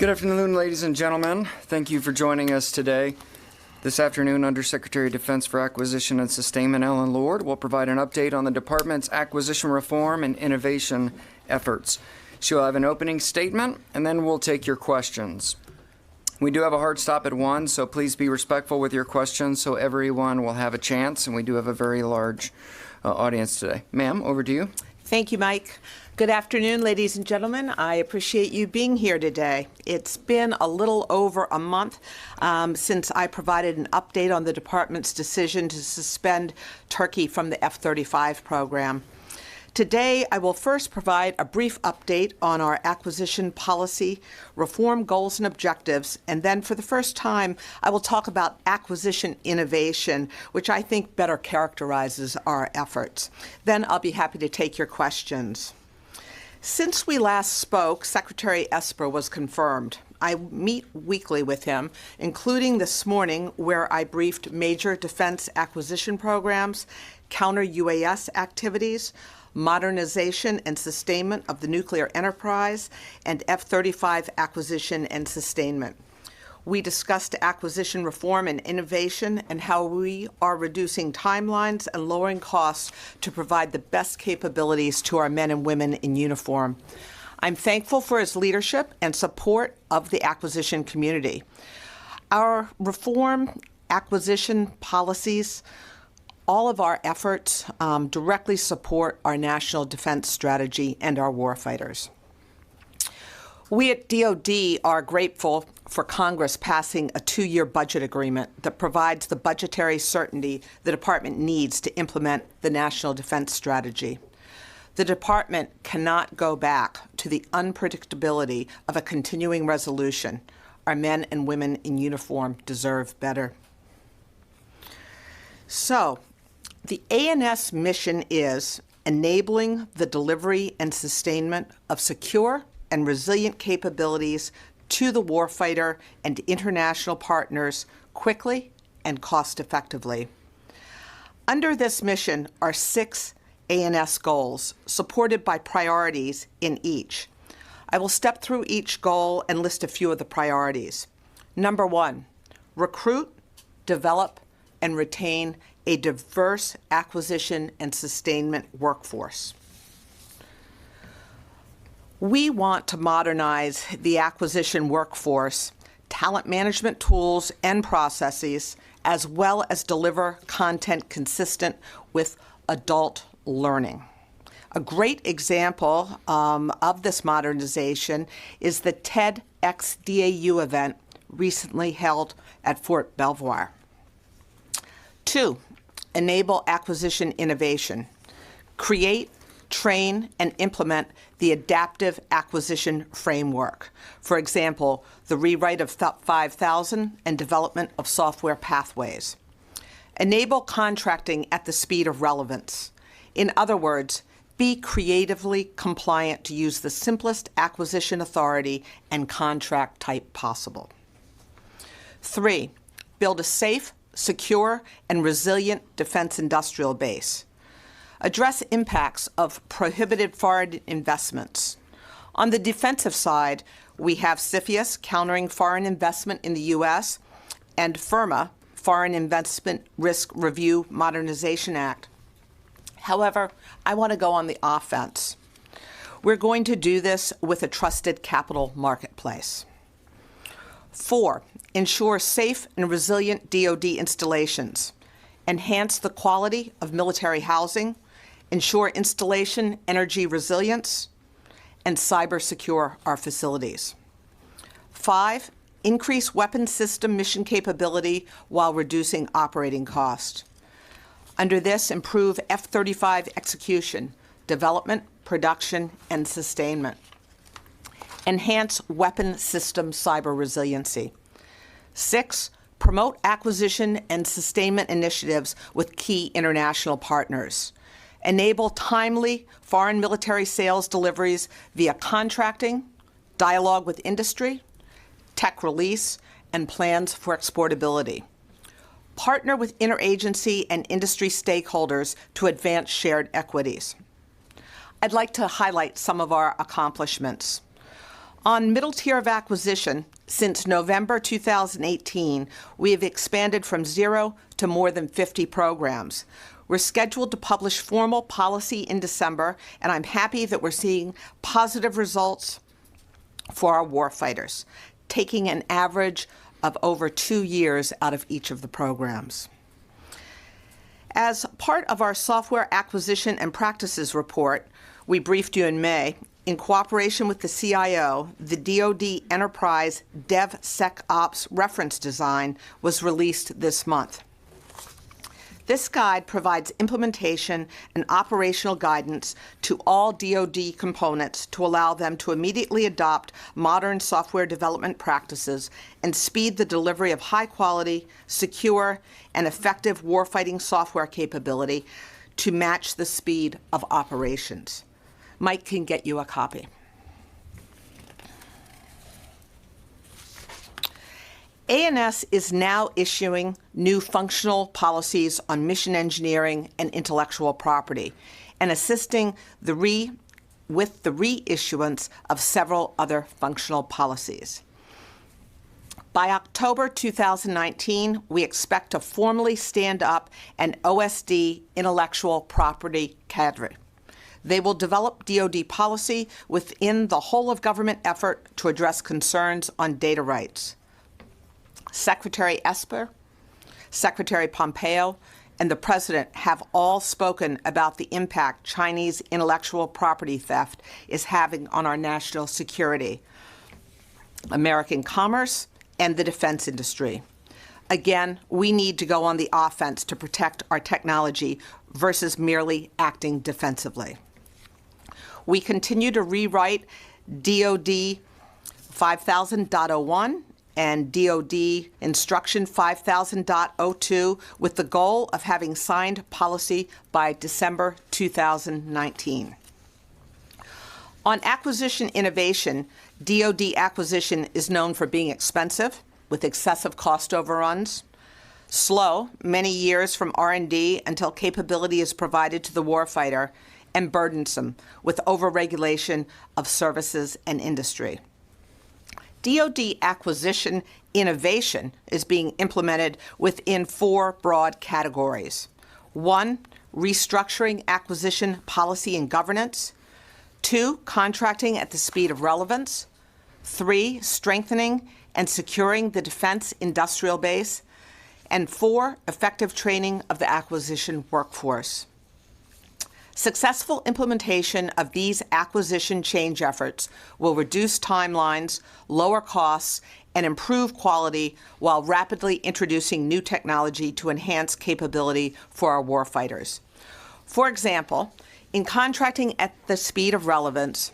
Good afternoon, ladies and gentlemen. Thank you for joining us today. This afternoon, Undersecretary of Defense for Acquisition and Sustainment, Ellen Lord, will provide an update on the Department's acquisition reform and innovation efforts. She'll have an opening statement, and then we'll take your questions. We do have a hard stop at 1, so please be respectful with your questions so everyone will have a chance, and we do have a very large audience today. Ma'am, over to you. Thank you, Mike. Good afternoon, ladies and gentlemen. I appreciate you being here today. It's been a little over a month since I provided an update on the Department's decision to suspend Turkey from the F-35 program. Today, I will first provide a brief update on our acquisition policy, reform goals and objectives, and then for the first time, I will talk about acquisition innovation, which I think better characterizes our efforts. Then I'll be happy to take your questions. Since we last spoke, Secretary Esper was confirmed. I meet weekly with him, including this morning where I briefed major defense acquisition programs, counter-UAS activities, modernization and sustainment of the nuclear enterprise, and F-35 acquisition and sustainment. We discussed acquisition reform and innovation and how we are reducing timelines and lowering costs to provide the best capabilities to our men and women in uniform. I'm thankful for his leadership and support of the acquisition community. Our reform acquisition policies, all of our efforts directly support our national defense strategy and our warfighters. We at DoD are grateful for Congress passing a 2-year budget agreement that provides the budgetary certainty the Department needs to implement the National Defense Strategy. The Department cannot go back to the unpredictability of a continuing resolution. Our men and women in uniform deserve better. So, the ANS mission is enabling the delivery and sustainment of secure and resilient capabilities to the warfighter and international partners quickly and cost-effectively. Under this mission are 6 ANS goals, supported by priorities in each. I will step through each goal and list a few of the priorities. Number 1, recruit, develop, and retain a diverse acquisition and sustainment workforce. We want to modernize the acquisition workforce, talent management tools and processes, as well as deliver content consistent with adult learning. A great example of this modernization is the TEDxDAU event recently held at Fort Belvoir. 2, enable acquisition innovation. Create, train, and implement the adaptive acquisition framework. For example, the rewrite of 5000 and development of software pathways. Enable contracting at the speed of relevance. In other words, be creatively compliant to use the simplest acquisition authority and contract type possible. 3, build a safe, secure, and resilient defense industrial base. Address impacts of prohibited foreign investments. On the defensive side, we have CFIUS, Countering Foreign Investment in the U.S., and FIRMA, Foreign Investment Risk Review Modernization Act. However, I want to go on the offense. We're going to do this with a trusted capital marketplace. 4, ensure safe and resilient DoD installations. Enhance the quality of military housing, ensure installation energy resilience, and cyber secure our facilities. 5, increase weapon system mission capability while reducing operating cost. Under this, improve F-35 execution, development, production, and sustainment. Enhance weapon system cyber resiliency. 6, promote acquisition and sustainment initiatives with key international partners. Enable timely foreign military sales deliveries via contracting, dialogue with industry, tech release, and plans for exportability. Partner with interagency and industry stakeholders to advance shared equities. I'd like to highlight some of our accomplishments. On middle tier of acquisition, since November 2018, we have expanded from 0 to more than 50 programs. We're scheduled to publish formal policy in December, and I'm happy that we're seeing positive results for our warfighters, taking an average of over 2 years out of each of the programs. As part of our software acquisition and practices report we briefed you in May, in cooperation with the CIO, the DoD Enterprise DevSecOps Reference Design was released this month. This guide provides implementation and operational guidance to all DoD components to allow them to immediately adopt modern software development practices and speed the delivery of high-quality, secure, and effective warfighting software capability to match the speed of operations. Mike can get you a copy. A&S is now issuing new functional policies on mission engineering and intellectual property and assisting with the reissuance of several other functional policies. By October 2019, we expect to formally stand up an OSD intellectual property cadre. They will develop DoD policy within the whole of government effort to address concerns on data rights. Secretary Esper, Secretary Pompeo, and the President have all spoken about the impact Chinese intellectual property theft is having on our national security, American commerce, and the defense industry. Again, we need to go on the offense to protect our technology versus merely acting defensively. We continue to rewrite DoD 5000.01 and DoD Instruction 5000.02 with the goal of having signed policy by December 2019. On acquisition innovation, DoD acquisition is known for being expensive, with excessive cost overruns, slow, many years from R&D until capability is provided to the warfighter, and burdensome, with overregulation of services and industry. DoD acquisition innovation is being implemented within 4 broad categories. 1, restructuring acquisition policy and governance. 2, contracting at the speed of relevance. 3, strengthening and securing the defense industrial base. And 4, effective training of the acquisition workforce. Successful implementation of these acquisition change efforts will reduce timelines, lower costs, and improve quality while rapidly introducing new technology to enhance capability for our warfighters. For example, in contracting at the speed of relevance,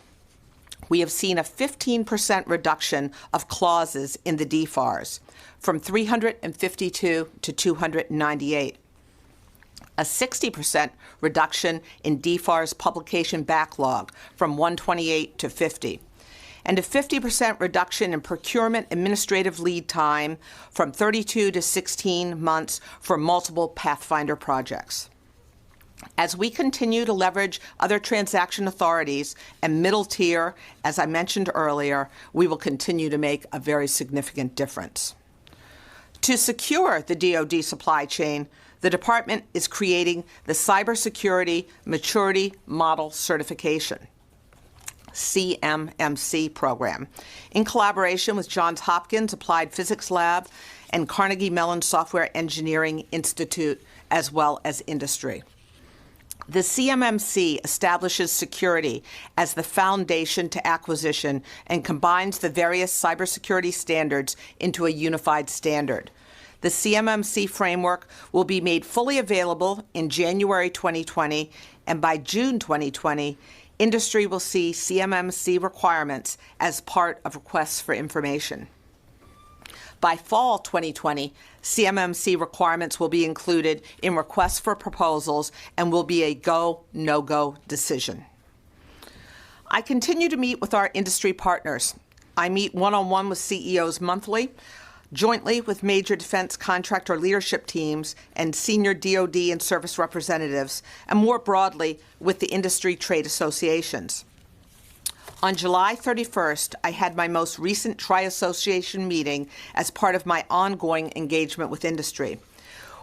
we have seen a 15% reduction of clauses in the DFARS, from 352 to 298. A 60% reduction in DFARS publication backlog from 128 to 50, and a 50% reduction in procurement administrative lead time from 32 to 16 months for multiple Pathfinder projects. As we continue to leverage other transaction authorities and middle tier, as I mentioned earlier, we will continue to make a very significant difference. To secure the DoD supply chain, the Department is creating the Cybersecurity Maturity Model Certification, CMMC program, in collaboration with Johns Hopkins Applied Physics Lab and Carnegie Mellon Software Engineering Institute, as well as industry. The CMMC establishes security as the foundation to acquisition and combines the various cybersecurity standards into a unified standard. The CMMC framework will be made fully available in January 2020, and by June 2020, industry will see CMMC requirements as part of requests for information. By fall 2020, CMMC requirements will be included in requests for proposals and will be a go, no-go decision. I continue to meet with our industry partners. I meet one-on-one with CEOs monthly, jointly with major defense contractor leadership teams and senior DoD and service representatives, and more broadly with the industry trade associations. On July 31st, I had my most recent Tri-Association meeting as part of my ongoing engagement with industry.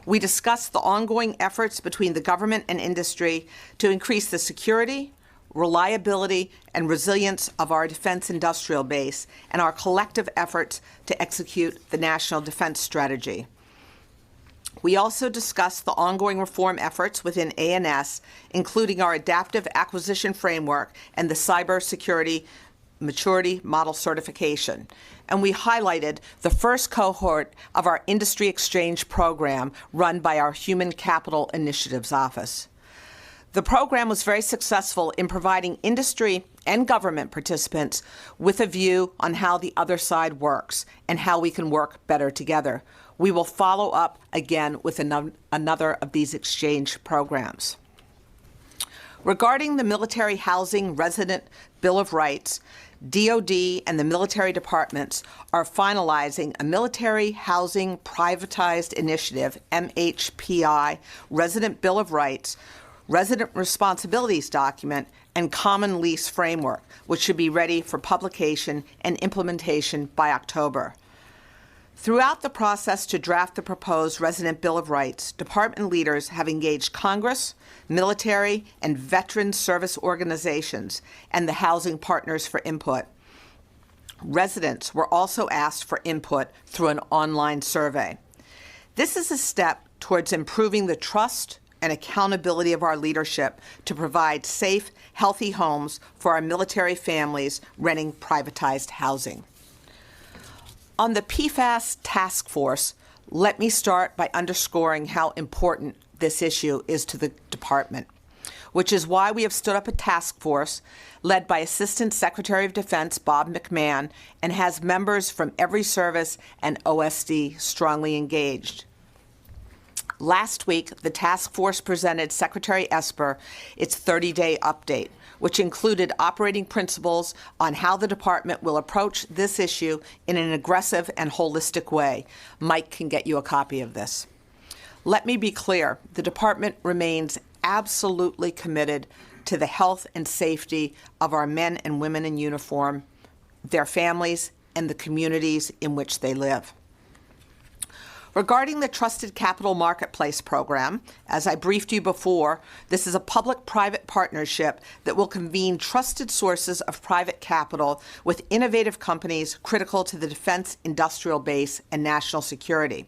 We discussed the ongoing efforts between the government and industry to increase the security, reliability, and resilience of our defense industrial base and our collective efforts to execute the National Defense Strategy. We also discussed the ongoing reform efforts within A&S, including our adaptive acquisition framework and the cybersecurity maturity model certification. And we highlighted the first cohort of our industry exchange program run by our Human Capital Initiatives Office. The program was very successful in providing industry and government participants with a view on how the other side works and how we can work better together. We will follow up again with another of these exchange programs. Regarding the Military Housing Resident Bill of Rights, DoD and the military departments are finalizing a Military Housing Privatized Initiative, MHPI, Resident Bill of Rights, Resident Responsibilities Document, and Common Lease Framework, which should be ready for publication and implementation by October. Throughout the process to draft the proposed Resident Bill of Rights, department leaders have engaged Congress, military, and veteran service organizations, and the housing partners for input. Residents were also asked for input through an online survey. This is a step towards improving the trust and accountability of our leadership to provide safe, healthy homes for our military families renting privatized housing. On the PFAS task force, let me start by underscoring how important this issue is to the department, which is why we have stood up a task force led by Assistant Secretary of Defense Bob McMahon and has members from every service and OSD strongly engaged. Last week, the task force presented Secretary Esper its 30-day update, which included operating principles on how the department will approach this issue in an aggressive and holistic way. Mike can get you a copy of this. Let me be clear, the department remains absolutely committed to the health and safety of our men and women in uniform, their families, and the communities in which they live. Regarding the Trusted Capital Marketplace program, as I briefed you before, this is a public-private partnership that will convene trusted sources of private capital with innovative companies critical to the defense industrial base and national security.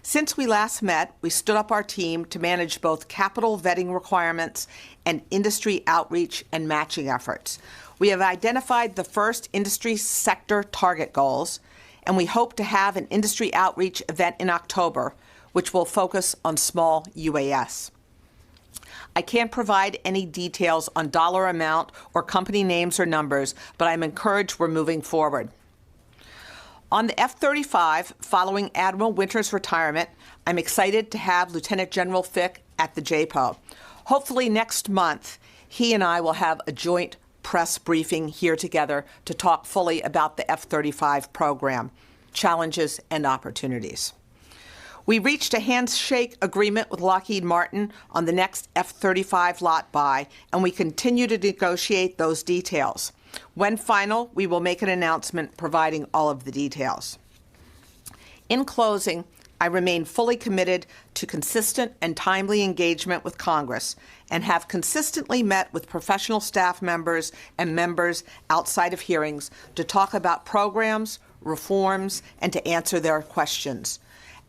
Since we last met, we stood up our team to manage both capital vetting requirements and industry outreach and matching efforts. We have identified the first industry sector target goals, and we hope to have an industry outreach event in October, which will focus on small UAS. I can't provide any details on dollar amount or company names or numbers, but I'm encouraged we're moving forward. On the F-35, following Admiral Winter's retirement, I'm excited to have Lieutenant General Fick at the JPO. Hopefully next month, he and I will have a joint press briefing here together to talk fully about the F-35 program, challenges and opportunities. We reached a handshake agreement with Lockheed Martin on the next F-35 lot buy, and we continue to negotiate those details. When final, we will make an announcement providing all of the details. In closing, I remain fully committed to consistent and timely engagement with Congress and have consistently met with professional staff members and members outside of hearings to talk about programs, reforms, and to answer their questions.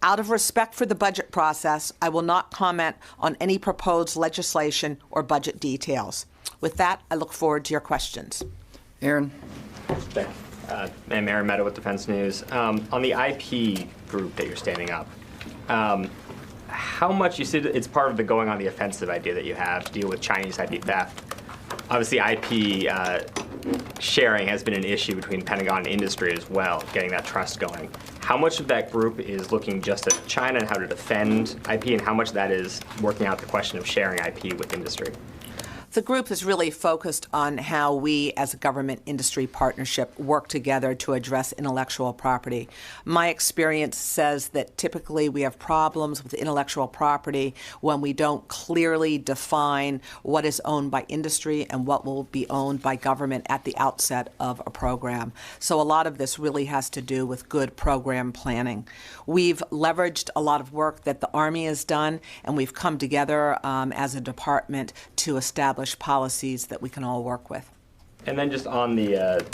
Out of respect for the budget process, I will not comment on any proposed legislation or budget details. With that, I look forward to your questions. Aaron. Thank you. I'm Aaron Meadow with Defense News. On the IP group that you're standing up, how much, you said it's part of the going on the offensive idea that you have to deal with Chinese IP theft. Obviously, IP sharing has been an issue between Pentagon and industry as well, getting that trust going. How much of that group is looking just at China and how to defend IP, and how much of that is working out the question of sharing IP with industry? The group is really focused on how we, as a government-industry partnership, work together to address intellectual property. My experience says that typically we have problems with intellectual property when we don't clearly define what is owned by industry and what will be owned by government at the outset of a program. So a lot of this really has to do with good program planning. We've leveraged a lot of work that the Army has done, and we've come together as a department to establish policies that we can all work with. And then just on the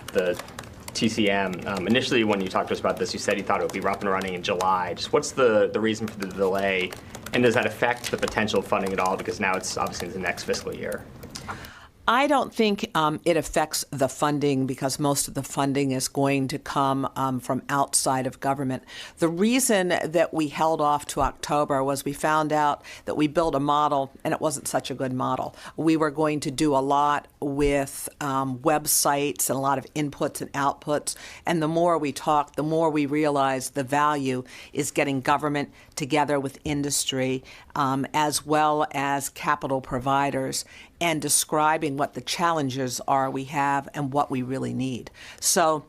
TCM, initially when you talked to us about this, you said you thought it would be up and running in July. Just what's the reason for the delay, and does that affect the potential funding at all, because now it's obviously the next fiscal year? I don't think it affects the funding, because most of the funding is going to come from outside of government. The reason that we held off to October was we found out that we built a model, and it wasn't such a good model. We were going to do a lot with websites and a lot of inputs and outputs, and the more we talked, the more we realized the value is getting government together with industry, as well as capital providers, and describing what the challenges are we have and what we really need. So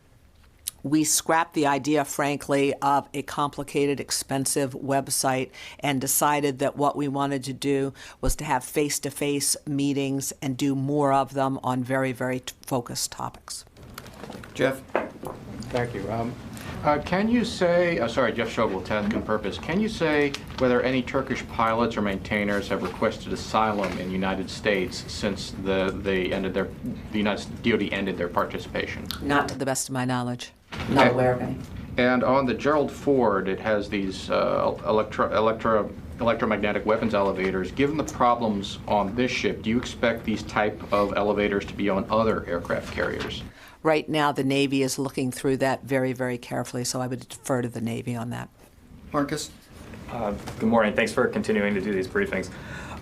we scrapped the idea, frankly, of a complicated, expensive website and decided that what we wanted to do was to have face-to-face meetings and do more of them on very, very focused topics. Jeff? Thank you. Can you say, Jeff Schogel, Task and Purpose, can you say whether any Turkish pilots or maintainers have requested asylum in the United States since the United DoD ended their participation? Not to the best of my knowledge. Not aware of any. And on the Gerald Ford, it has these electromagnetic weapons elevators. Given the problems on this ship, do you expect these type of elevators to be on other aircraft carriers? Right now, the Navy is looking through that very, very carefully, so I would defer to the Navy on that. Marcus? Good morning. Thanks for continuing to do these briefings.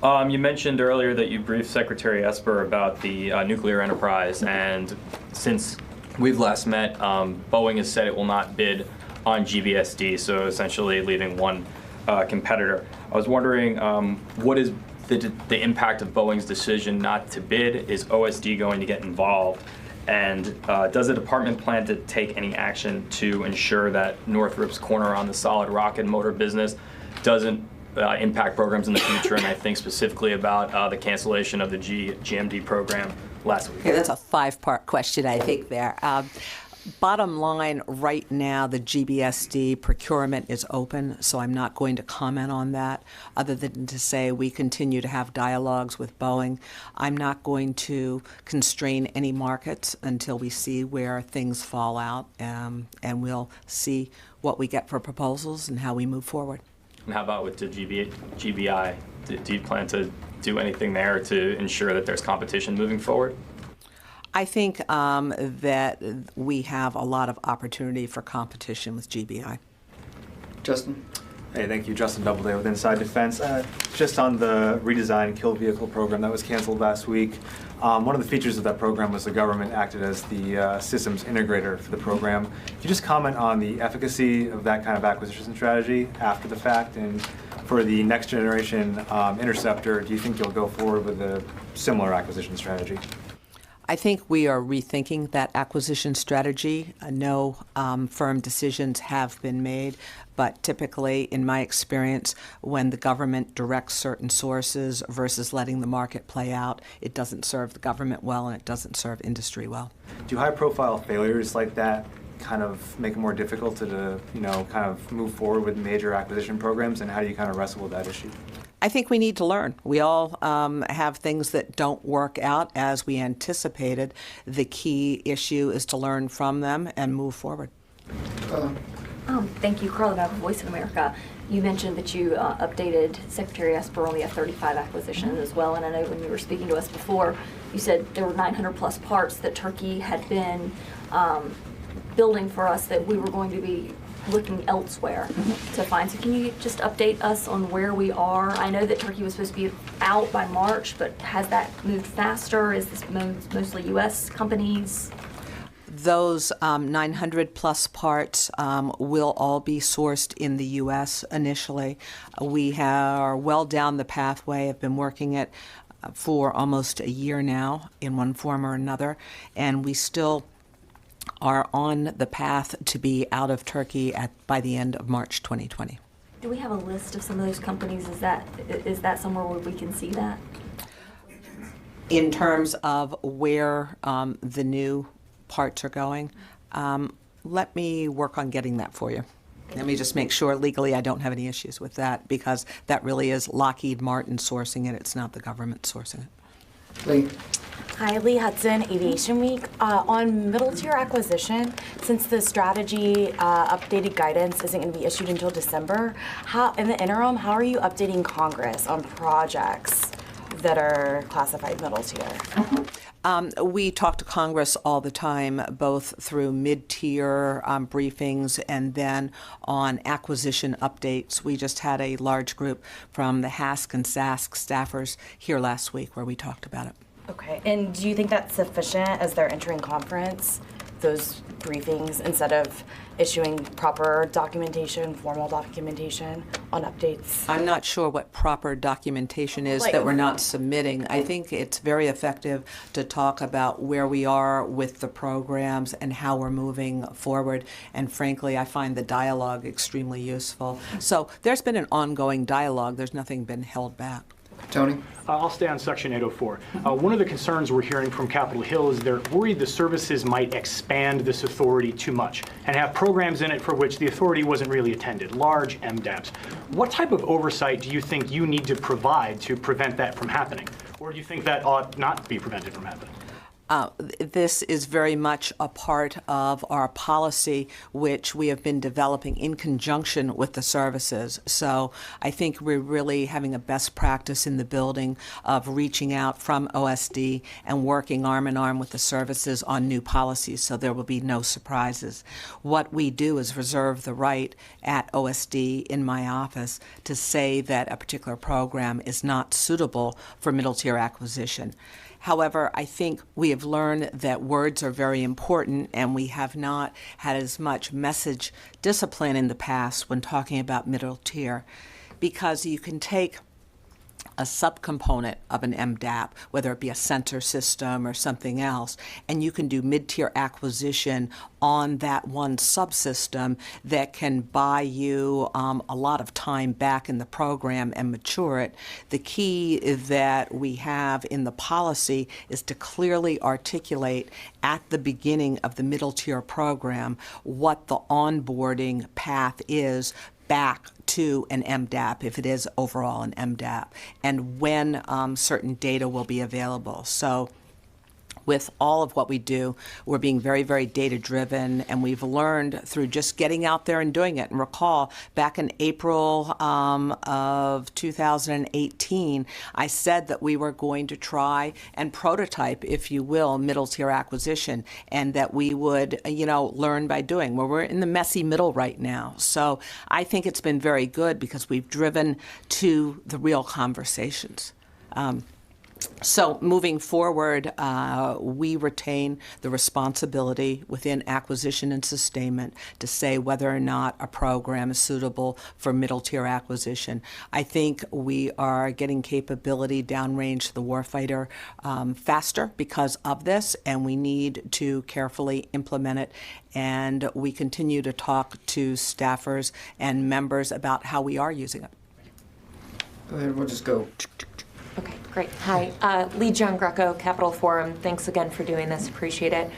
You mentioned earlier that you briefed Secretary Esper about the nuclear enterprise, and since we've last met, Boeing has said it will not bid on GBSD, so essentially leaving one competitor. I was wondering, what is the impact of Boeing's decision not to bid? Is OSD going to get involved? And does the department plan to take any action to ensure that Northrop's corner on the solid rocket motor business doesn't impact programs in the future? And I think specifically about the cancellation of the GMD program last week. Okay, that's a five-part question, I think, there. Bottom line, right now, the GBSD procurement is open, so I'm not going to comment on that, other than to say we continue to have dialogues with Boeing. I'm not going to constrain any markets until we see where things fall out, and we'll see what we get for proposals and how we move forward. And how about with the GBI? Do you plan to do anything there to ensure that there's competition moving forward? I think that we have a lot of opportunity for competition with GBI. Justin? Hey, thank you. Justin Doubleday with Inside Defense. Just on the redesigned kill vehicle program that was canceled last week, one of the features of that program was the government acted as the systems integrator for the program. Can you just comment on the efficacy of that kind of acquisition strategy after the fact? And for the next generation interceptor, do you think you'll go forward with a similar acquisition strategy? I think we are rethinking that acquisition strategy. No firm decisions have been made, but typically, in my experience, when the government directs certain sources versus letting the market play out, it doesn't serve the government well and it doesn't serve industry well. Do high-profile failures like that kind of make it more difficult to, kind of move forward with major acquisition programs, and how do you kind of wrestle with that issue? I think we need to learn. We all have things that don't work out as we anticipated. The key issue is to learn from them and move forward. Thank you, Carla Babb, Voice of America. You mentioned that you updated Secretary Esper on the F-35 acquisition as well, and I know when you were speaking to us before, you said there were 900 plus parts that Turkey had been building for us that we were going to be looking elsewhere to find. So can you just update us on where we are? I know that Turkey was supposed to be out by March, but has that moved faster? Is this mostly U.S. companies? Those 900 plus parts will all be sourced in the U.S. initially. We are well down the pathway, have been working it for almost a year now in one form or another, and we still are on the path to be out of Turkey by the end of March 2020. Do we have a list of some of those companies? Is that somewhere where we can see that? In terms of where the new parts are going, let me work on getting that for you. Let me just make sure legally I don't have any issues with that, because that really is Lockheed Martin sourcing it. It's not the government sourcing it. Lee? Hi, Lee Hudson, Aviation Week. On middle tier acquisition, since the strategy updated guidance isn't going to be issued until December, in the interim, how are you updating Congress on projects that are classified middle tier? We talk to Congress all the time, both through mid-tier briefings and then on acquisition updates. We just had a large group from the HASC and SASC staffers here last week where we talked about it. Okay, and do you think that's sufficient as they're entering conference, those briefings, instead of issuing proper documentation, formal documentation on updates? I'm not sure what proper documentation is that we're not submitting. I think it's very effective to talk about where we are with the programs and how we're moving forward. And frankly, I find the dialogue extremely useful. So there's been an ongoing dialogue. There's nothing been held back. Tony? I'll stay on Section 804. One of the concerns we're hearing from Capitol Hill is they're worried the services might expand this authority too much and have programs in it for which the authority wasn't really intended, large MDAPs. What type of oversight do you think you need to provide to prevent that from happening? Or do you think that ought not be prevented from happening? This is very much a part of our policy, which we have been developing in conjunction with the services. So I think we're really having a best practice in the building of reaching out from OSD and working arm in arm with the services on new policies, so there will be no surprises. What we do is reserve the right at OSD in my office to say that a particular program is not suitable for middle-tier acquisition. However, I think we have learned that words are very important, and we have not had as much message discipline in the past when talking about middle tier, because you can take a subcomponent of an MDAP, whether it be a sensor system or something else, and you can do mid-tier acquisition on that one subsystem that can buy you a lot of time back in the program and mature it. The key that we have in the policy is to clearly articulate at the beginning of the middle-tier program what the onboarding path is back to an MDAP, if it is overall an MDAP, and when certain data will be available. So with all of what we do, we're being very, very data-driven, and we've learned through just getting out there and doing it. And recall, back in April of 2018, I said that we were going to try and prototype, if you will, middle-tier acquisition, and that we would, learn by doing. Well, we're in the messy middle right now. So I think it's been very good because we've driven to the real conversations. So moving forward, we retain the responsibility within acquisition and sustainment to say whether or not a program is suitable for middle-tier acquisition. I think we are getting capability downrange to the warfighter faster because of this, and we need to carefully implement it. And we continue to talk to staffers and members about how we are using it. Go ahead, we'll just go. Okay, great. Hi, Lee John Greco, Capitol Forum. Thanks again for doing this. Appreciate it.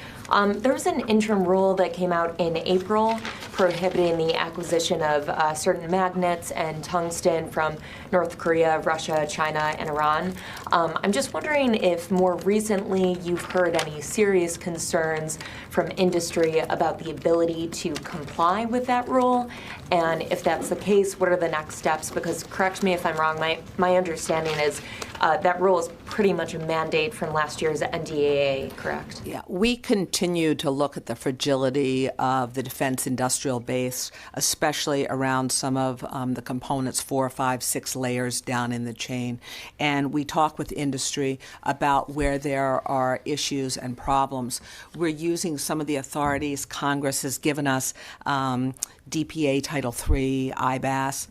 There was an interim rule that came out in April prohibiting the acquisition of certain magnets and tungsten from North Korea, Russia, China, and Iran. I'm just wondering if more recently you've heard any serious concerns from industry about the ability to comply with that rule, and if that's the case, what are the next steps? Because correct me if I'm wrong, my understanding is that rule is pretty much a mandate from last year's NDAA, correct? Yeah, we continue to look at the fragility of the defense industrial base, especially around some of the components 4, 5, 6 layers down in the chain. And we talk with industry about where there are issues and problems. We're using some of the authorities Congress has given us, DPA Title III, IBAS,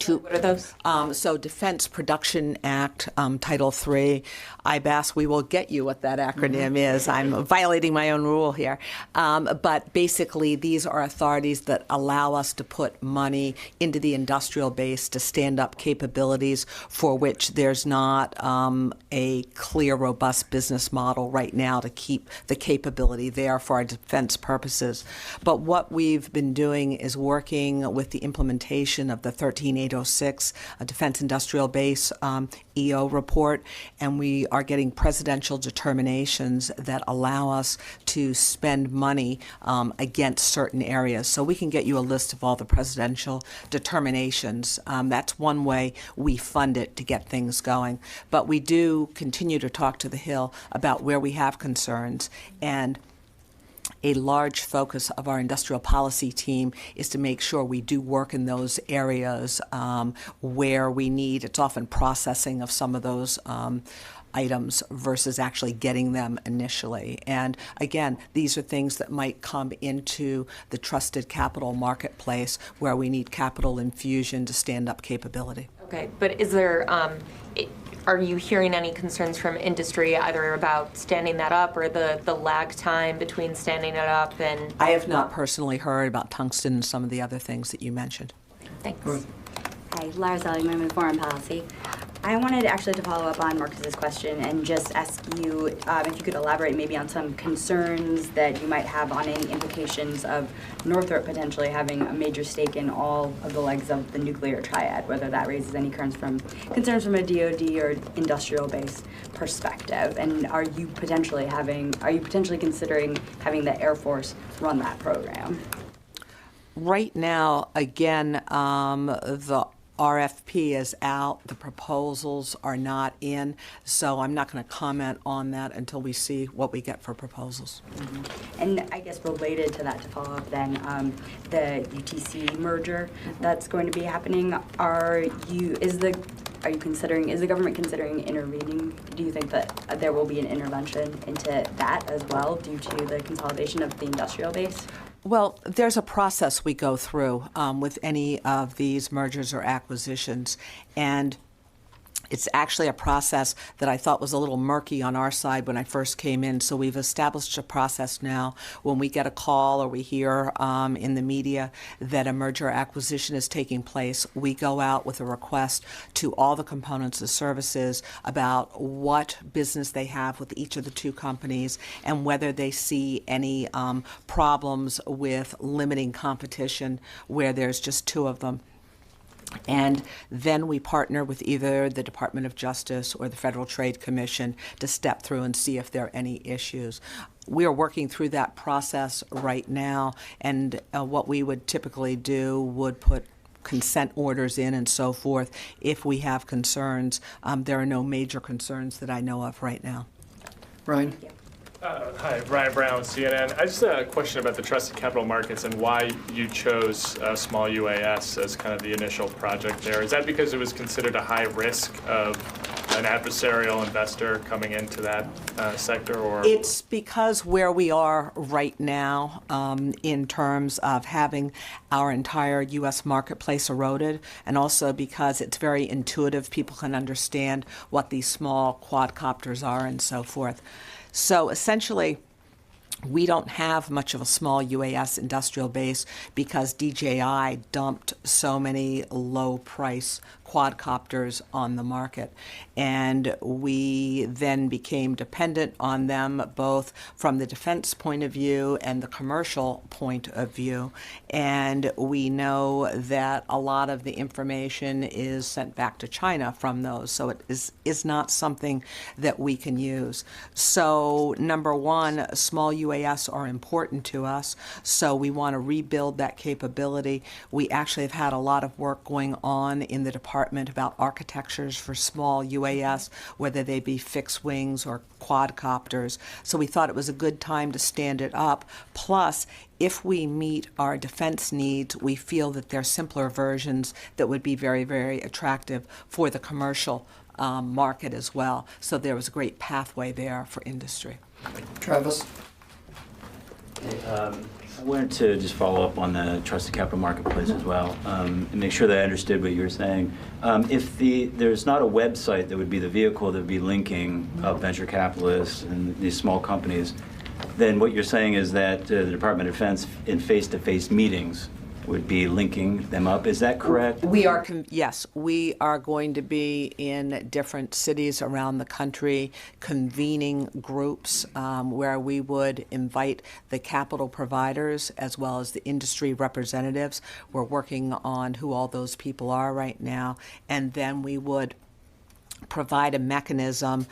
What are those? So Defense Production Act, Title III, IBAS, we will get you what that acronym is. I'm violating my own rule here. But basically, these are authorities that allow us to put money into the industrial base to stand up capabilities for which there's not a clear, robust business model right now to keep the capability there for our defense purposes. But what we've been doing is working with the implementation of the 13806 Defense Industrial Base EO report, and we are getting presidential determinations that allow us to spend money against certain areas. So we can get you a list of all the presidential determinations. That's one way we fund it to get things going. But we do continue to talk to the Hill about where we have concerns, and a large focus of our industrial policy team is to make sure we do work in those areas where we need. It's often processing of some of those items versus actually getting them initially. And again, these are things that might come into the trusted capital marketplace where we need capital infusion to stand up capability. Okay, but is there, are you hearing any concerns from industry either about standing that up or the lag time between standing it up and? I have not personally heard about tungsten and some of the other things that you mentioned. Thanks. Hi, Lara Seligman with Foreign Policy. I wanted actually to follow up on Marcus's question and just ask you if you could elaborate maybe on some concerns that you might have on any implications of Northrop potentially having a major stake in all of the legs of the nuclear triad, whether that raises any concerns from a DoD or industrial base perspective. And are you potentially considering having the Air Force run that program? Right now, again, the RFP is out, the proposals are not in, so I'm not going to comment on that until we see what we get for proposals. Mm-hmm. And I guess related to that, to follow up then, the UTC merger that's going to be happening, is the government considering intervening? Do you think that there will be an intervention into that as well due to the consolidation of the industrial base? Well, there's a process we go through with any of these mergers or acquisitions, and it's actually a process that I thought was a little murky on our side when I first came in. So we've established a process now when we get a call or we hear in the media that a merger or acquisition is taking place, we go out with a request to all the components of services about what business they have with each of the two companies and whether they see any problems with limiting competition where there's just two of them. And then we partner with either the Department of Justice or the Federal Trade Commission to step through and see if there are any issues. We are working through that process right now, and what we would typically do would put consent orders in and so forth if we have concerns. There are no major concerns that I know of right now. Ryan? Hi, Ryan Brown with CNN. I just had a question about the trusted capital markets and why you chose small UAS as kind of the initial project there. Is that because it was considered a high risk of an adversarial investor coming into that sector? Or it's because where we are right now in terms of having our entire U.S. marketplace eroded, and also because it's very intuitive. People can understand what these small quadcopters are and so forth. So essentially, we don't have much of a small UAS industrial base because DJI dumped so many low-price quadcopters on the market. And we then became dependent on them both from the defense point of view and the commercial point of view. And we know that a lot of the information is sent back to China from those. So it is not something that we can use. So number one, small UAS are important to us. So we want to rebuild that capability. We actually have had a lot of work going on in the department about architectures for small UAS, whether they be fixed wings or quadcopters. So we thought it was a good time to stand it up. Plus, if we meet our defense needs, we feel that there are simpler versions that would be very, very attractive for the commercial market as well. So there was a great pathway there for industry. Travis? I wanted to just follow up on the trusted capital marketplace as well, and make sure that I understood what you were saying. If there's not a website that would be the vehicle that would be linking up venture capitalists and these small companies, then what you're saying is that the Department of Defense in face-to-face meetings would be linking them up. Is that correct? Yes, we are going to be in different cities around the country convening groups where we would invite the capital providers as well as the industry representatives. We're working on who all those people are right now, and then we would provide a mechanism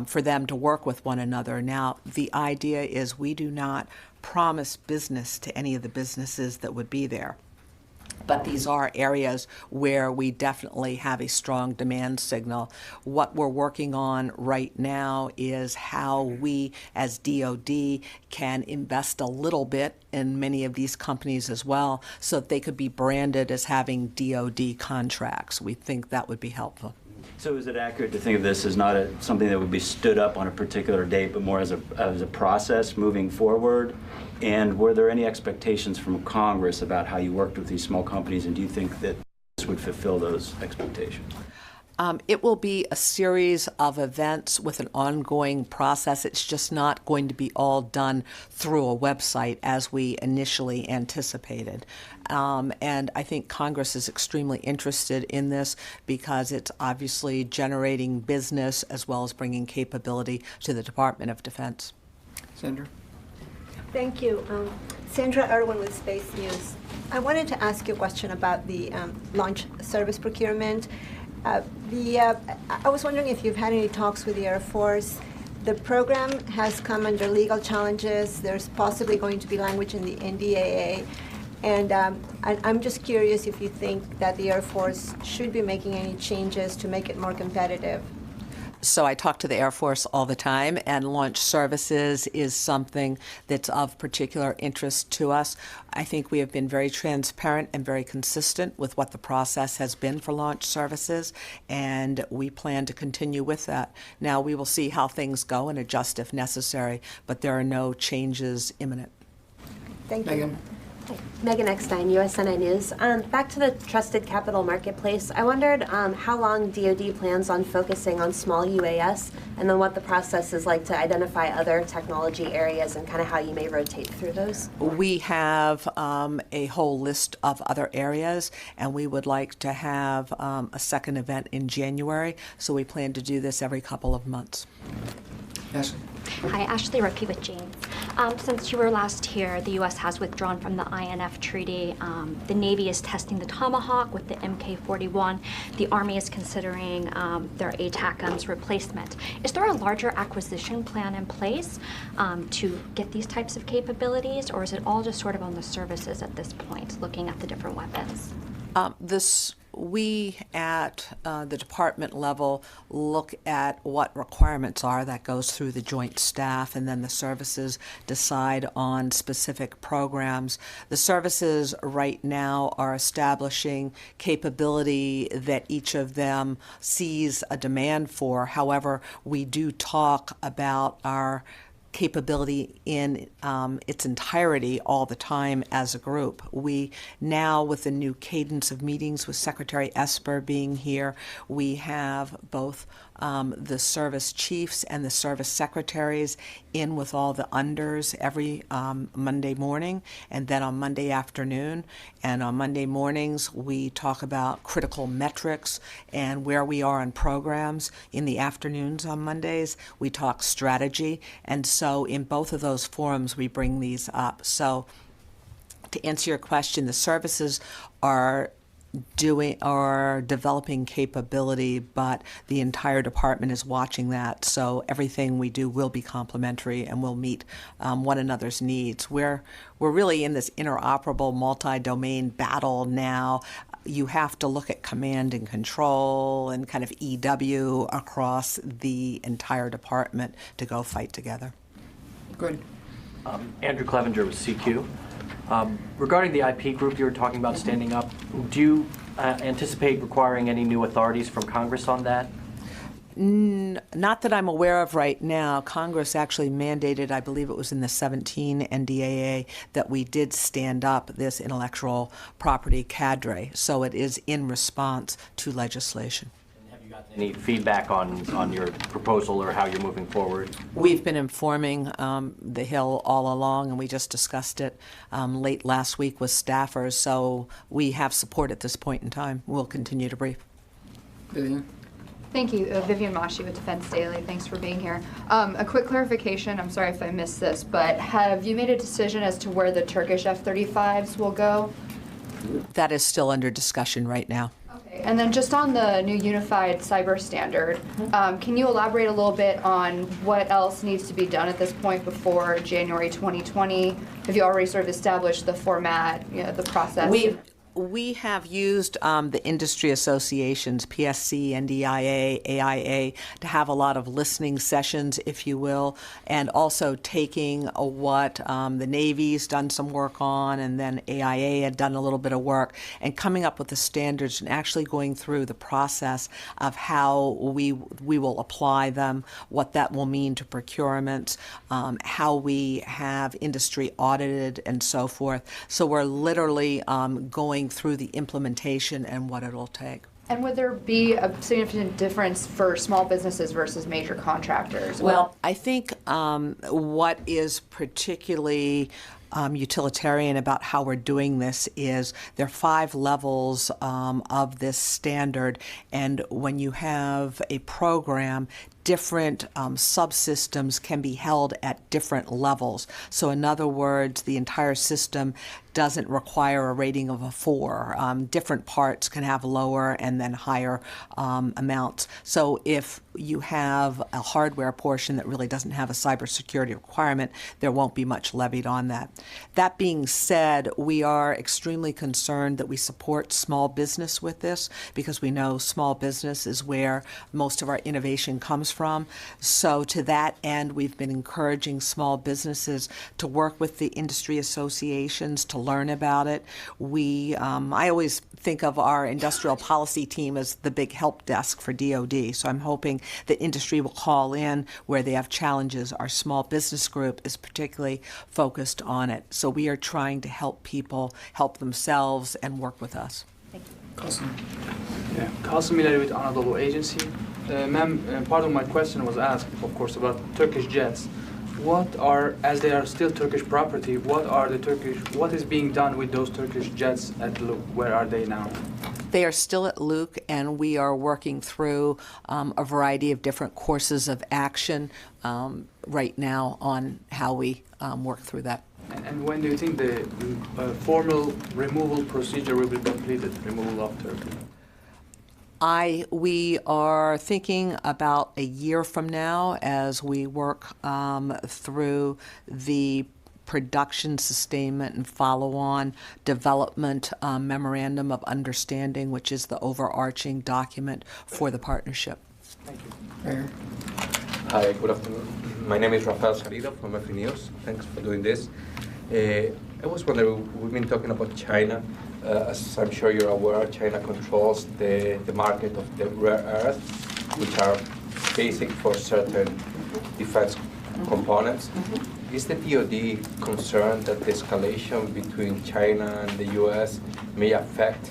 for them to work with one another. Now, the idea is we do not promise business to any of the businesses that would be there. But these are areas where we definitely have a strong demand signal. What we're working on right now is how we, as DoD, can invest a little bit in many of these companies as well, so that they could be branded as having DoD contracts. We think that would be helpful. So is it accurate to think of this as not something that would be stood up on a particular date, but more as a process moving forward? And were there any expectations from Congress about how you worked with these small companies, and do you think that this would fulfill those expectations? It will be a series of events with an ongoing process. It's just not going to be all done through a website as we initially anticipated. And I think Congress is extremely interested in this because it's obviously generating business as well as bringing capability to the Department of Defense. Sandra? Thank you. Sandra Irwin with Space News. I wanted to ask you a question about the launch service procurement. I was wondering if you've had any talks with the Air Force. The program has come under legal challenges. There's possibly going to be language in the NDAA. And I'm just curious if you think that the Air Force should be making any changes to make it more competitive. So I talk to the Air Force all the time, and launch services is something that's of particular interest to us. I think we have been very transparent and very consistent with what the process has been for launch services, and we plan to continue with that. Now, we will see how things go and adjust if necessary, but there are no changes imminent. Thank you. Megan? Megan Eckstein, USNI News. Back to the trusted capital marketplace, I wondered how long DoD plans on focusing on small UAS, and then what the process is like to identify other technology areas and kind of how you may rotate through those. We have a whole list of other areas, and we would like to have a second event in January, so we plan to do this every couple of months. Ashley? Hi, Ashley Rocky with James. Since you were last here, the U.S. has withdrawn from the INF Treaty. The Navy is testing the Tomahawk with the MK-41. The Army is considering their ATACMS replacement. Is there a larger acquisition plan in place to get these types of capabilities, or is it all just sort of on the services at this point, looking at the different weapons? We at the department level look at what requirements are. That goes through the joint staff, and then the services decide on specific programs. The services right now are establishing capability that each of them sees a demand for. However, we do talk about our capability in its entirety all the time as a group. We now, with the new cadence of meetings with Secretary Esper being here, we have both the service chiefs and the service secretaries in with all the unders every Monday morning, and then on Monday afternoon. And on Monday mornings, we talk about critical metrics and where we are on programs. In the afternoons on Mondays, we talk strategy. And so in both of those forums, we bring these up. So to answer your question, the services are developing capability, but the entire department is watching that. So everything we do will be complementary and will meet one another's needs. We're really in this interoperable multi-domain battle now. You have to look at command and control and kind of EW across the entire department to go fight together. Good. Andrew Clevenger with CQ. Regarding the IP group you were talking about standing up, do you anticipate requiring any new authorities from Congress on that? Not that I'm aware of right now. Congress actually mandated, I believe it was in the 17 NDAA, that we did stand up this intellectual property cadre. So it is in response to legislation. Any feedback on your proposal or how you're moving forward? We've been informing the Hill all along, and we just discussed it late last week with staffers. So we have support at this point in time. We'll continue to brief. Vivian? Thank you. Vivian Mashi with Defense Daily. Thanks for being here. A quick clarification. I'm sorry if I missed this, but have you made a decision as to where the Turkish F-35s will go? That is still under discussion right now. Okay. And then just on the new unified cyber standard, can you elaborate a little bit on what else needs to be done at this point before January 2020? Have you already sort of established the format, the process? We have used the industry associations, PSC, NDIA, AIA, to have a lot of listening sessions, if you will, and also taking what the Navy's done some work on, and then AIA had done a little bit of work, and coming up with the standards and actually going through the process of how we will apply them, what that will mean to procurement, how we have industry audited, and so forth. So we're literally going through the implementation and what it'll take. And would there be a significant difference for small businesses versus major contractors? Well, I think what is particularly utilitarian about how we're doing this is there are 5 levels of this standard, and when you have a program, different subsystems can be held at different levels. So in other words, the entire system doesn't require a rating of a 4. Different parts can have lower and then higher amounts. So if you have a hardware portion that really doesn't have a cybersecurity requirement, there won't be much levied on that. That being said, we are extremely concerned that we support small business with this, because we know small business is where most of our innovation comes from. So to that end, we've been encouraging small businesses to work with the industry associations to learn about it. I always think of our industrial policy team as the big help desk for DoD. So I'm hoping that industry will call in where they have challenges. Our small business group is particularly focused on it. So we are trying to help people help themselves and work with us. Thank you. Kasım. Yeah, Kasım Milali with Anadolu Agency. Ma'am, part of my question was asked, of course, about Turkish jets. What are, as they are still Turkish property, what is being done with those Turkish jets at Luke? Where are they now? They are still at Luke, and we are working through a variety of different courses of action right now on how we work through that. And when do you think the formal removal procedure will be completed, removal of Turkey? We are thinking about a year from now as we work through the production, sustainment, and follow-on development memorandum of understanding, which is the overarching document for the partnership. Thank you. Mayor. Hi, good afternoon. My name is Rafael Salido from FE News. Thanks for doing this. I was wondering, we've been talking about China. As I'm sure you're aware, China controls the market of the rare earths, which are basic for certain defense components. Is the DoD concerned that the escalation between China and the U.S. may affect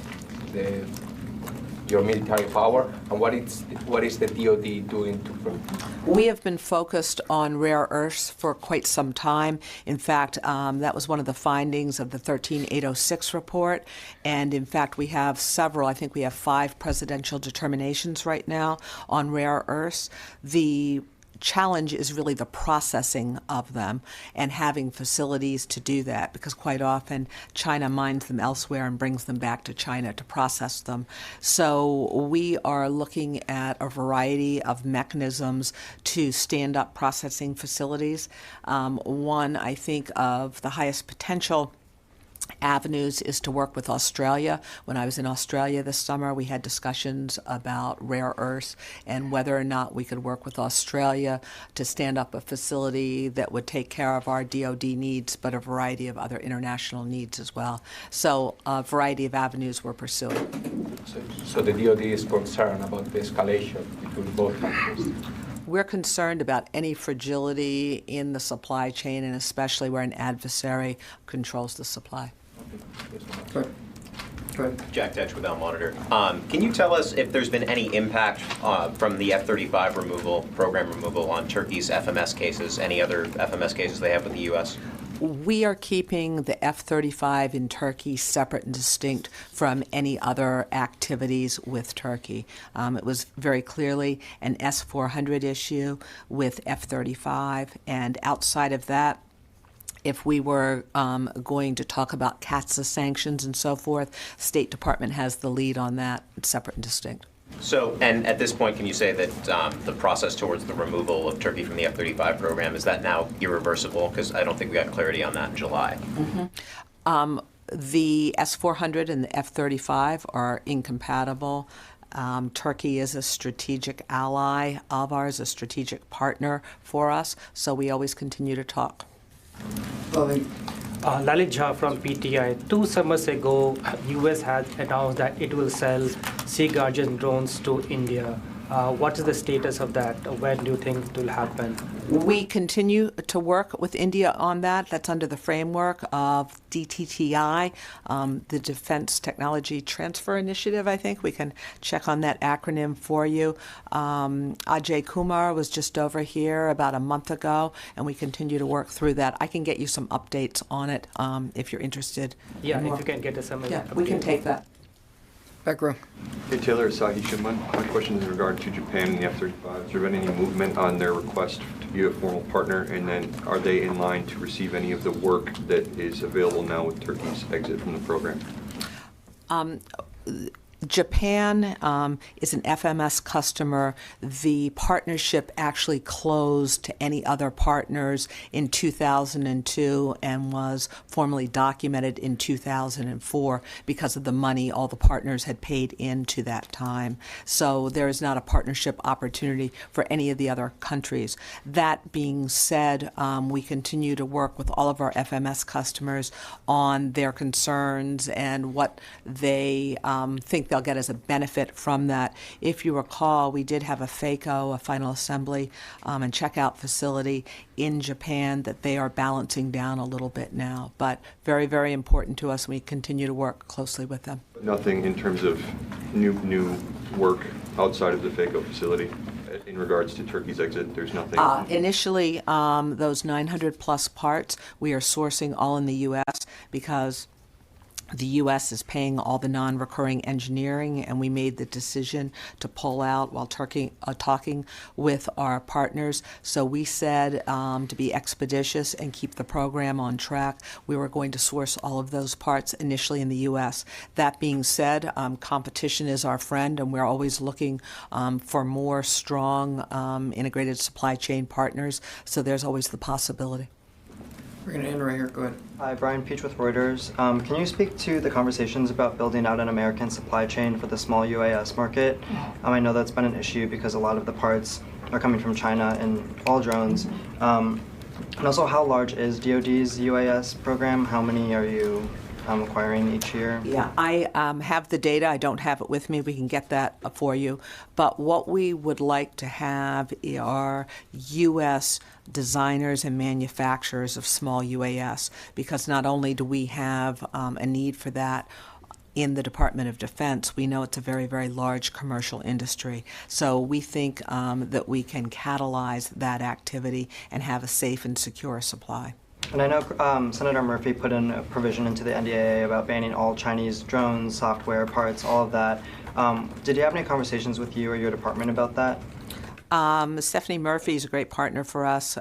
your military power, and what is the DoD doing to protect? We have been focused on rare earths for quite some time. In fact, that was one of the findings of the 13806 report, and in fact we have several, I think we have 5 presidential determinations right now on rare earths. The challenge is really the processing of them and having facilities to do that, because quite often China mines them elsewhere and brings them back to China to process them. So we are looking at a variety of mechanisms to stand up processing facilities. One, I think, of the highest potential avenues is to work with Australia. When I was in Australia this summer, we had discussions about rare earths and whether or not we could work with Australia to stand up a facility that would take care of our DoD needs, but a variety of other international needs as well. So a variety of avenues we're pursuing. So the DoD is concerned about the escalation between both countries. We're concerned about any fragility in the supply chain, and especially where an adversary controls the supply. Go ahead. Jack Tetch with Al Monitor. Can you tell us if there's been any impact from the F-35 program removal on Turkey's FMS cases, any other FMS cases they have with the U.S.? We are keeping the F-35 in Turkey separate and distinct from any other activities with Turkey. It was very clearly an S-400 issue with F-35, and outside of that, if we were going to talk about CATSA sanctions and so forth, State Department has the lead on that, separate and distinct. So, and at this point, can you say that the process towards the removal of Turkey from the F-35 program, is that now irreversible? Because I don't think we got clarity on that in July. The S-400 and the F-35 are incompatible. Turkey is a strategic ally of ours, a strategic partner for us, so we always continue to talk. Lalit Jha from PTI. 2 summers ago, US has announced that it will sell Sea Guardian drones to India. What is the status of that? When do you think it will happen? We continue to work with India on that. That's under the framework of DTTI, the Defense Technology Transfer Initiative, I think. We can check on that acronym for you. Ajay Kumar was just over here about a month ago, and we continue to work through that. I can get you some updates on it if you're interested. Yeah, if you can get us some. Yeah, we can take that. Back row. Hey, Taylor, Asahi Shimon. My question is in regard to Japan and the F-35. Has there been any movement on their request to be a formal partner? And then are they in line to receive any of the work that is available now with Turkey's exit from the program? Japan is an FMS customer. The partnership actually closed to any other partners in 2002 and was formally documented in 2004 because of the money all the partners had paid into that time. So there is not a partnership opportunity for any of the other countries. That being said, we continue to work with all of our FMS customers on their concerns and what they think they'll get as a benefit from that. If you recall, we did have a FACO, a final assembly and checkout facility in Japan that they are balancing down a little bit now. But very, very important to us. We continue to work closely with them. Nothing in terms of new work outside of the FACO facility in regards to Turkey's exit? There's nothing? Initially, those 900 plus parts, we are sourcing all in the U.S. because the U.S. is paying all the non-recurring engineering, and we made the decision to pull out while talking with our partners. So we said to be expeditious and keep the program on track, we were going to source all of those parts initially in the U.S. That being said, competition is our friend, and we're always looking for more strong integrated supply chain partners, so there's always the possibility. We're going to end right here. Go ahead. Hi, Brian Peach with Reuters. Can you speak to the conversations about building out an American supply chain for the small UAS market? I know that's been an issue because a lot of the parts are coming from China in all drones. And also, how large is DoD's UAS program? How many are you acquiring each year? Yeah, I have the data. I don't have it with me. We can get that for you. But what we would like to have are U.S. designers and manufacturers of small UAS, because not only do we have a need for that in the Department of Defense, we know it's a very, very large commercial industry. So we think that we can catalyze that activity and have a safe and secure supply. And I know Senator Murphy put in a provision into the NDAA about banning all Chinese drones, software, parts, all of that. Did you have any conversations with you or your department about that? Stephanie Murphy is a great partner for us.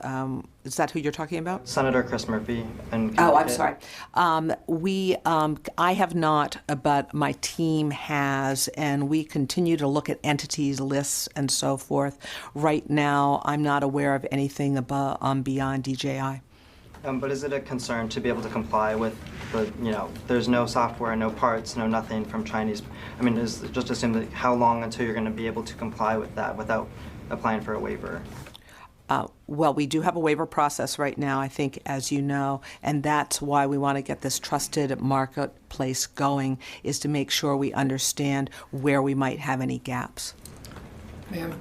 Is that who you're talking about? Senator Chris Murphy. And oh, I'm sorry. I have not, but my team has, and we continue to look at entities, lists, and so forth. Right now, I'm not aware of anything above, beyond DJI. But is it a concern to be able to comply with the, there's no software, no parts, no nothing from Chinese? I mean, just assume that how long until you're going to be able to comply with that without applying for a waiver? Well, we do have a waiver process right now, I think, as you know, and that's why we want to get this trusted marketplace going, is to make sure we understand where we might have any gaps. Ma'am,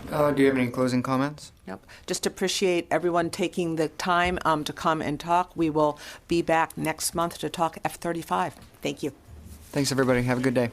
do you have any closing comments? Yep. Just appreciate everyone taking the time to come and talk. We will be back next month to talk F-35. Thank you. Thanks, everybody. Have a good day.